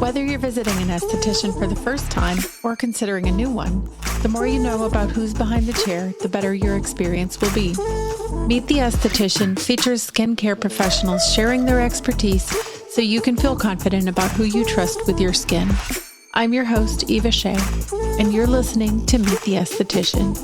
Whether you're visiting an esthetician for the first time or considering a new one, the more you know about who's behind the chair, the better your experience will be. Meet the Aesthetician features skincare professionals sharing their expertise so you can feel confident about who you trust with your skin. I'm your host, Eva Shea, and you're listening to Meet the Aesthetician.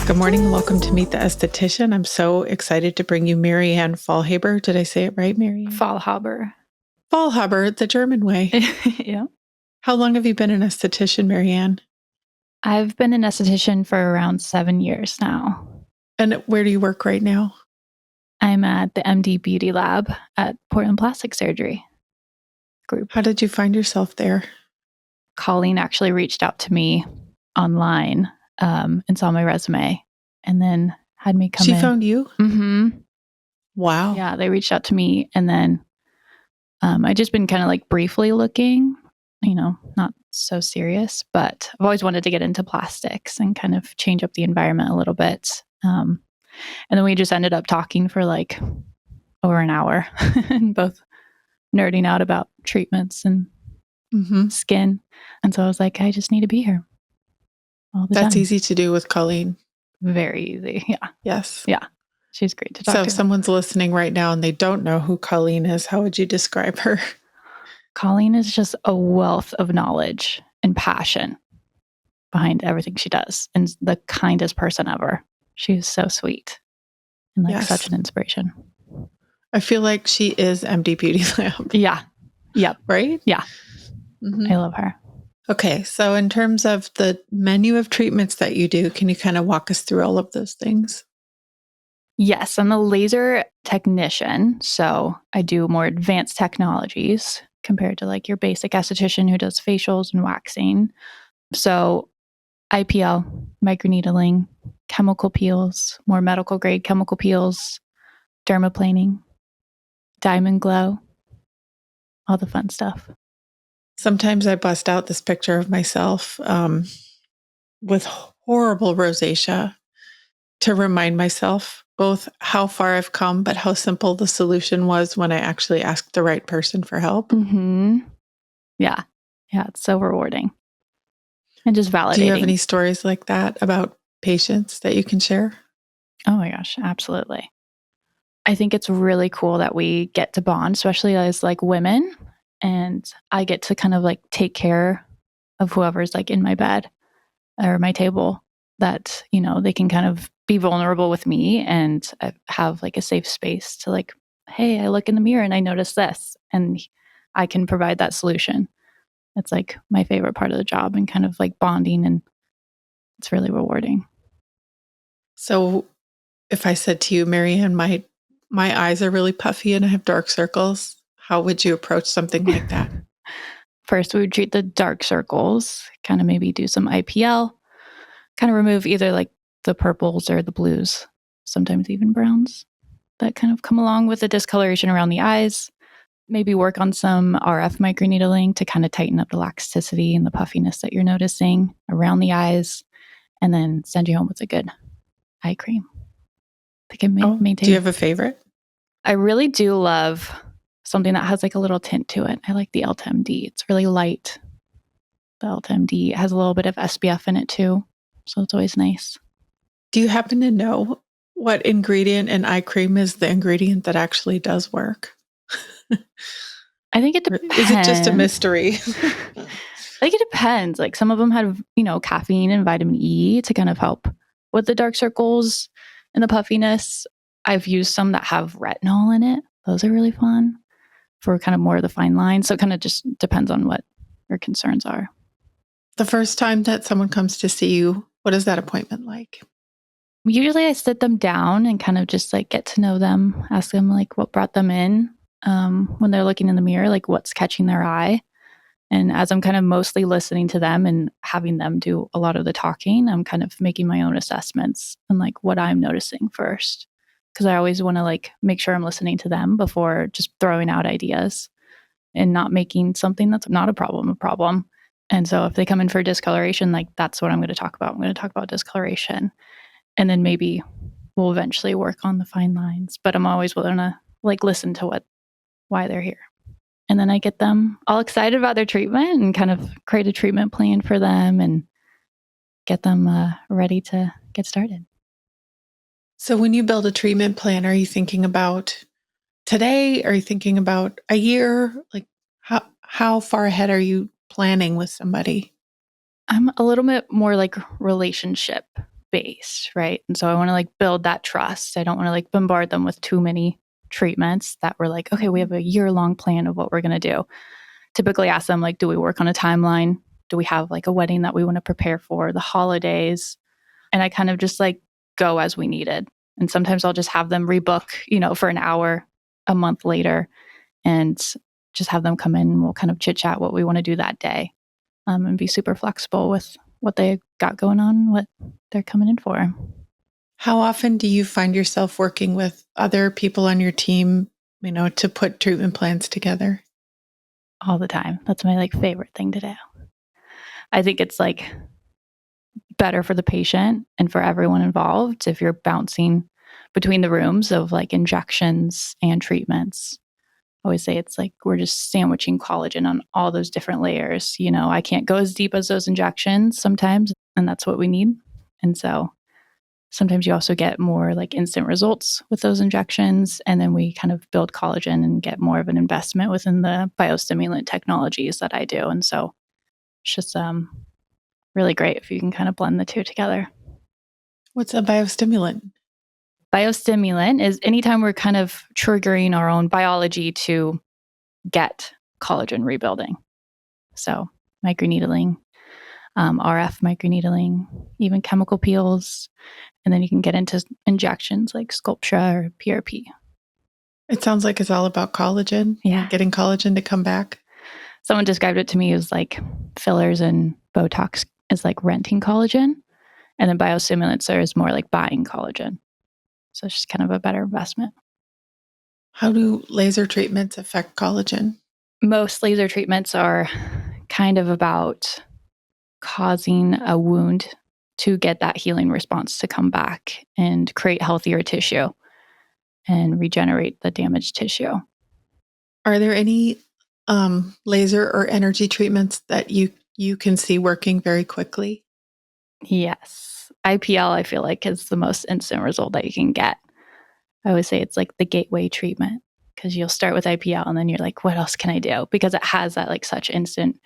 Good morning and welcome to Meet the Aesthetician. I'm so excited to bring you Mary Ann Faulhaber. Did I say it right, Mary Ann? Faulhaber. Faulhaber, the German way. Yeah. How long have you been an esthetician, Mary Ann? I've been an esthetician for around 7 years now. And where do you work right now? I'm at the MD Beauty Lab at Portland Plastic Surgery Group. How did you find yourself there? Colleen actually reached out to me online and saw my resume and then had me come in. She found you? Mm-hmm. Wow. Yeah, they reached out to me and then I just been kind of like briefly looking, not so serious, but I've always wanted to get into plastics and kind of change up the environment a little bit. And then we just ended up talking for like over an hour and both nerding out about treatments and skin. And so I was like, I just need to be here all the time. That's easy to do with Colleen. Very easy. Yeah. Yes. Yeah. She's great to talk to. So if someone's listening right now and they don't know who Colleen is, how would you describe her? Colleen is just a wealth of knowledge and passion behind everything she does and the kindest person ever. She's so sweet and such an inspiration. I feel like she is MD Beauty Lab. Yeah. Yep. Right? Yeah. I love her. Okay. So in terms of the menu of treatments that you do, can you kind of walk us through all of those things? Yes, I'm a laser technician, so I do more advanced technologies compared to like your basic esthetician who does facials and waxing. So IPL, microneedling, chemical peels, more medical grade chemical peels, dermaplaning, diamond glow, all the fun stuff. Sometimes I bust out this picture of myself with horrible rosacea to remind myself both how far I've come, but how simple the solution was when I actually asked the right person for help. Mm-hmm. Yeah. Yeah. It's so rewarding and just validating. Do you have any stories like that about patients that you can share? Oh my gosh, absolutely. I think it's really cool that we get to bond, especially as like women. And I get to kind of like take care of whoever's like in my bed or my table that, they can kind of be vulnerable with me and have like a safe space to like, hey, I look in the mirror and I notice this and I can provide that solution. It's like my favorite part of the job and kind of like bonding, and it's really rewarding. So if I said to you, Mary Ann, my eyes are really puffy and I have dark circles, how would you approach something like that? First, we would treat the dark circles, kind of maybe do some IPL, kind of remove either like the purples or the blues, sometimes even browns that kind of come along with the discoloration around the eyes. Maybe work on some RF microneedling to kind of tighten up the elasticity and the puffiness that you're noticing around the eyes, and then send you home with a good eye cream that can maintain. Do you have a favorite? I really do love something that has like a little tint to it. I like the LTMD. It's really light. The LTMD has a little bit of SPF in it too, so it's always nice. Do you happen to know what ingredient in eye cream is the ingredient that actually does work? I think it depends. Is it just a mystery? I think it depends. Like some of them have, caffeine and vitamin E to kind of help with the dark circles and the puffiness. I've used some that have retinol in it. Those are really fun for kind of more of the fine lines. So it kind of just depends on what your concerns are. The first time that someone comes to see you, what is that appointment like? Usually I sit them down and kind of just like get to know them, ask them like what brought them in when they're looking in the mirror, like what's catching their eye. And as I'm kind of mostly listening to them and having them do a lot of the talking, I'm kind of making my own assessments and like what I'm noticing first. Because I always want to like make sure I'm listening to them before just throwing out ideas and not making something that's not a problem. And so if they come in for discoloration, like that's what I'm going to talk about. I'm going to talk about discoloration. And then maybe we'll eventually work on the fine lines. But I'm always willing to like listen to why they're here And then I get them all excited about their treatment and kind of create a treatment plan for them and get them ready to get started. So when you build a treatment plan, are you thinking about today? Are you thinking about a year? Like how far ahead are you planning with somebody? I'm a little bit more like relationship based, right? And so I want to like build that trust. I don't want to like bombard them with too many treatments that we're like, okay, we have a year-long plan of what we're going to do. Typically ask them like, do we work on a timeline? Do we have like a wedding that we want to prepare for, the holidays? And I kind of just like go as we needed. And sometimes I'll just have them rebook, for an hour a month later and just have them come in and we'll kind of chit chat what we want to do that day, and be super flexible with what they got going on, what they're coming in for. How often do you find yourself working with other people on your team, to put treatment plans together? All the time. That's my like favorite thing to do. I think it's like better for the patient and for everyone involved if you're bouncing between the rooms of like injections and treatments. I always say it's like we're just sandwiching collagen on all those different layers. I can't go as deep as those injections sometimes, and that's what we need. And so sometimes you also get more like instant results with those injections. And then we kind of build collagen and get more of an investment within the biostimulant technologies that I do. And so it's just really great if you can kind of blend the two together. What's a biostimulant? Biostimulant is anytime we're kind of triggering our own biology to get collagen rebuilding. So microneedling, RF microneedling, even chemical peels. And then you can get into injections like Sculptra or PRP. It sounds like it's all about collagen. Yeah. Getting collagen to come back. Someone described it to me as like fillers and Botox is like renting collagen. And then biostimulants is more like buying collagen. So it's just kind of a better investment. How do laser treatments affect collagen? Most laser treatments are kind of about causing a wound to get that healing response to come back and create healthier tissue and regenerate the damaged tissue. Are there any laser or energy treatments that you can see working very quickly? Yes. IPL, I feel like, is the most instant result that you can get. I always say it's like the gateway treatment because you'll start with IPL and then you're like, what else can I do? Because it has that like such instant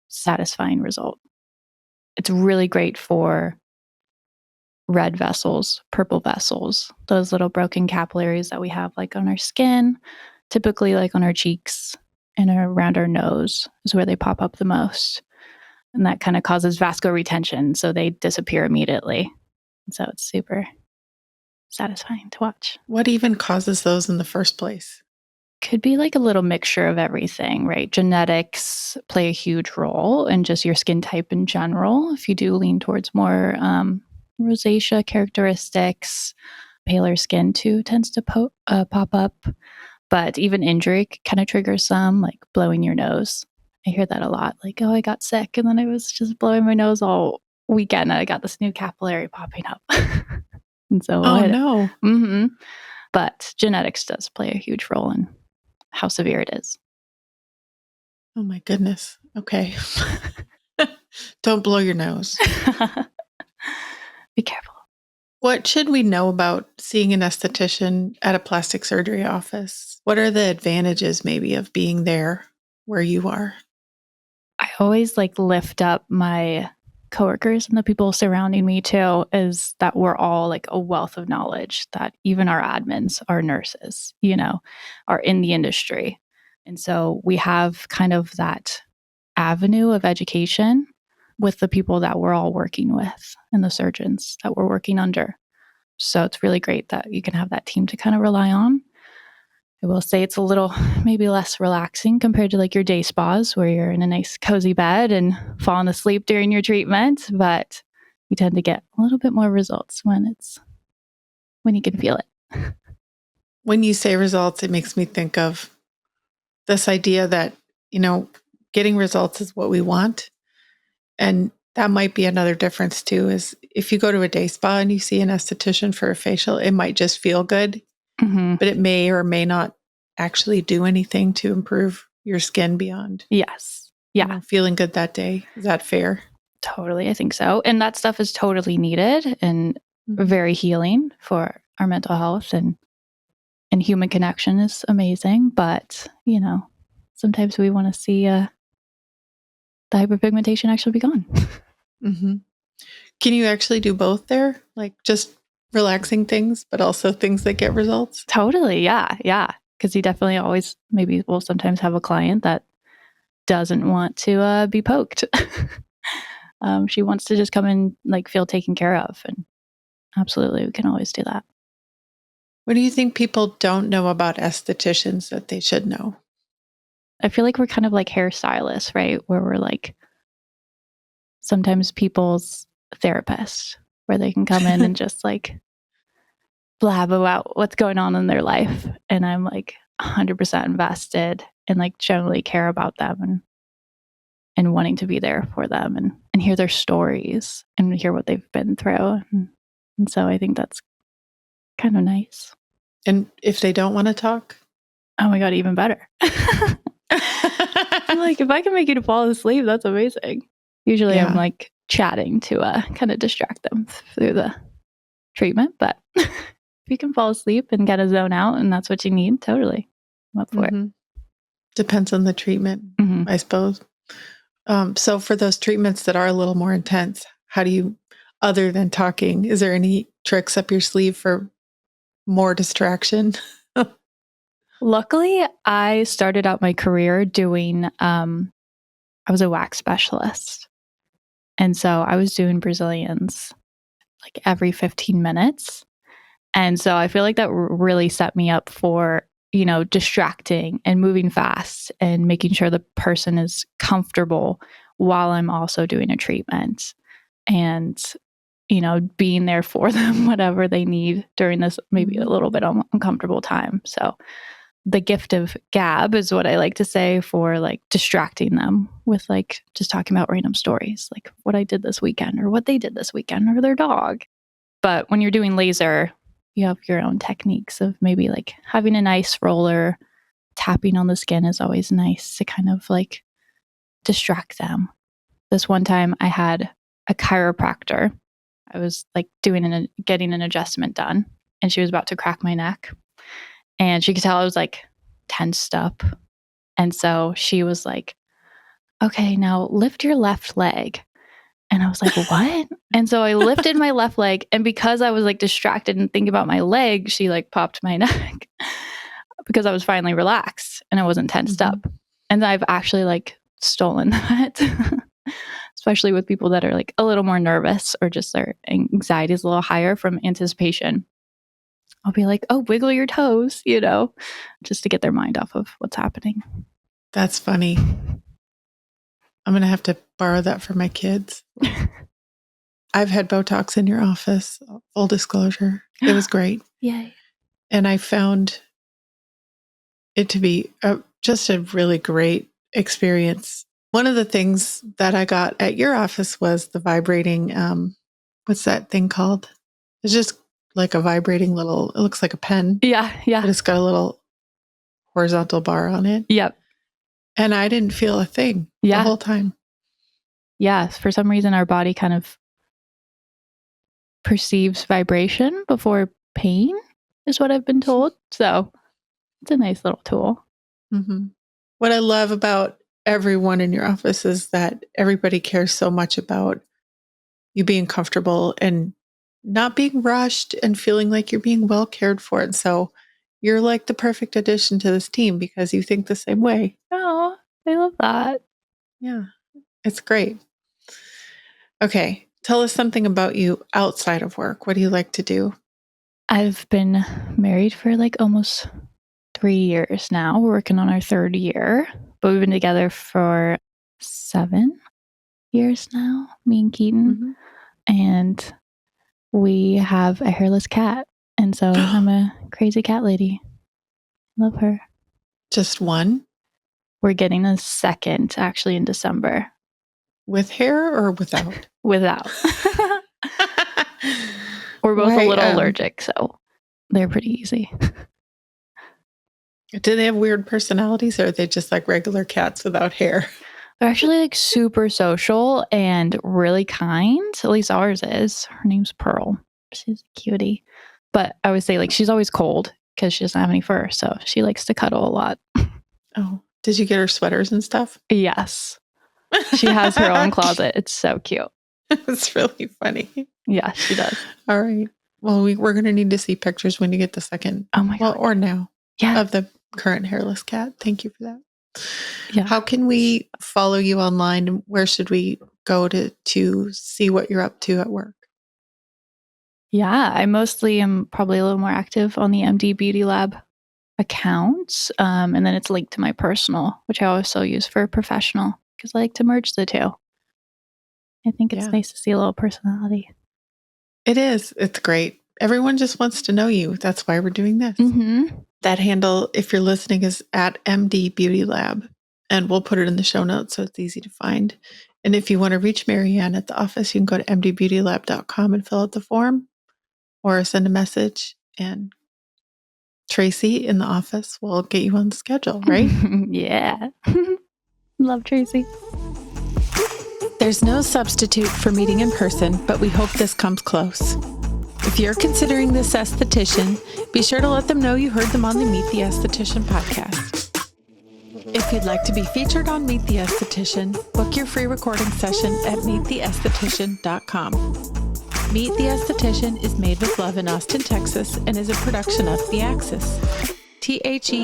satisfying result. It's really great for red vessels, purple vessels, those little broken capillaries that we have like on our skin, typically like on our cheeks and around our nose is where they pop up the most. And that kind of causes vascular retention. So they disappear immediately. And so it's super satisfying to watch. What even causes those in the first place? Could be like a little mixture of everything, right? Genetics play a huge role and just your skin type in general. If you do lean towards more rosacea characteristics, paler skin too tends to pop up. But even injury kind of triggers some, like blowing your nose. I hear that a lot. Like, oh, I got sick and then I was just blowing my nose all weekend and I got this new capillary popping up. And so, oh, no. Mm-hmm. But genetics does play a huge role in how severe it is. Oh, my goodness. Okay. Don't blow your nose. Be careful. What should we know about seeing an esthetician at a plastic surgery office? What are the advantages maybe of being there where you are? I always like lift up my coworkers and the people surrounding me too, is that we're all like a wealth of knowledge, that even our admins, our nurses, are in the industry. And so we have kind of that avenue of education with the people that we're all working with and the surgeons that we're working under. So it's really great that you can have that team to kind of rely on. I will say it's a little maybe less relaxing compared to like your day spas where you're in a nice cozy bed and falling asleep during your treatment, but you tend to get a little bit more results when you can feel it. When you say results, it makes me think of this idea that, getting results is what we want. And that might be another difference too, is if you go to a day spa and you see an esthetician for a facial, it might just feel good, but it may or may not actually do anything to improve your skin beyond, Yes. Yeah, feeling good that day. Is that fair? totally. I think so. And that stuff is totally needed and very healing for our mental health, and human connection is amazing. But, sometimes we want to see the hyperpigmentation actually be gone. Mm-hmm. Can you actually do both there? Like just relaxing things, but also things that get results? Totally. Yeah. Yeah. Because you definitely always maybe will sometimes have a client that doesn't want to be poked. She wants to just come and like feel taken care of. And absolutely, we can always do that. What do you think people don't know about estheticians that they should know? I feel like we're kind of like hairstylists, right? Where we're like sometimes people's therapists, where they can come in and just like blab about what's going on in their life. And I'm like 100% invested and like generally care about them and wanting to be there for them and hear their stories and hear what they've been through. And so I think that's kind of nice. And if they don't want to talk? Oh my God, even better. I'm like, if I can make you to fall asleep, that's amazing. Usually I'm like chatting to kind of distract them through the treatment. But if you can fall asleep and get a zone out and that's what you need, totally. I'm up for it. Depends on the treatment, I suppose. So for those treatments that are a little more intense, how do you, other than talking, is there any tricks up your sleeve for more distraction? Luckily, I started out my career doing, I was a wax specialist. And so I was doing Brazilians like every 15 minutes. And so I feel like that really set me up for, distracting and moving fast and making sure the person is comfortable while I'm also doing a treatment and, being there for them, whatever they need during this maybe a little bit uncomfortable time. So the gift of gab is what I like to say for like distracting them with like just talking about random stories, like what I did this weekend or what they did this weekend or their dog. But when you're doing laser, you have your own techniques of maybe like having a nice roller, tapping on the skin is always nice to kind of like distract them. This one time I had a chiropractor. I was like getting an adjustment done and she was about to crack my neck. And she could tell I was like tensed up. And so she was like, okay, now lift your left leg. And I was like, what? And so I lifted my left leg. And because I was like distracted and thinking about my leg, she like popped my neck because I was finally relaxed and I wasn't tensed up. And I've actually like stolen that, especially with people that are like a little more nervous or just their anxiety is a little higher from anticipation. I'll be like, oh, wiggle your toes, just to get their mind off of what's happening. That's funny. I'm going to have to borrow that for my kids. I've had Botox in your office, full disclosure. It was great. Yay. And I found it to be just a really great experience. One of the things that I got at your office was the vibrating, what's that thing called? It's just like a vibrating little, it looks like a pen. Yeah. But it's got a little horizontal bar on it. Yep. And I didn't feel a thing the whole time. Yeah. For some reason, our body kind of perceives vibration before pain is what I've been told. So it's a nice little tool. What I love about everyone in your office is that everybody cares so much about you being comfortable and not being rushed and feeling like you're being well cared for. And so you're like the perfect addition to this team because you think the same way. Oh, I love that. Yeah, it's great. Okay, tell us something about you outside of work. What do you like to do? I've been married for like almost 3 years now. We're working on our 3rd year, but we've been together for 7 years now, me and Keaton. And we have a hairless cat. And so I'm a crazy cat lady. Love her. Just one? We're getting a second actually in December. With hair or without? Without. We're both a little allergic, so they're pretty easy. Do they have weird personalities, or are they just like regular cats without hair? They're actually like super social and really kind. At least ours is. Her name's Pearl. She's a cutie. But I would say like she's always cold because she doesn't have any fur. So she likes to cuddle a lot. Oh, did you get her sweaters and stuff? Yes. She has her own closet. It's so cute. It's really funny. Yeah, she does. All right. Well, we're going to need to see pictures when you get the second. Oh my God. Well, or now. Yeah. Of the current hairless cat. Thank you for that. Yeah. How can we follow you online, and where should we go to see what you're up to at work? Yeah, I mostly am probably a little more active on the MD Beauty Lab accounts. And then it's linked to my personal, which I also use for professional because I like to merge the two. I think it's nice to see a little personality. It is. It's great. Everyone just wants to know you. That's why we're doing this. Mm-hmm. That handle, if you're listening, is at MD Beauty Lab. And we'll put it in the show notes so it's easy to find. And if you want to reach Mary Ann at the office, you can go to mdbeautylab.com and fill out the form or send a message. And Tracy in the office will get you on the schedule, right? Yeah. Love Tracy. There's no substitute for meeting in person, but we hope this comes close. If you're considering this esthetician, be sure to let them know you heard them on the Meet the Esthetician podcast. If you'd like to be featured on Meet the Esthetician, book your free recording session at meettheesthetician.com. Meet the Esthetician is made with love in Austin, Texas, and is a production of The Axis, TheAxis.io.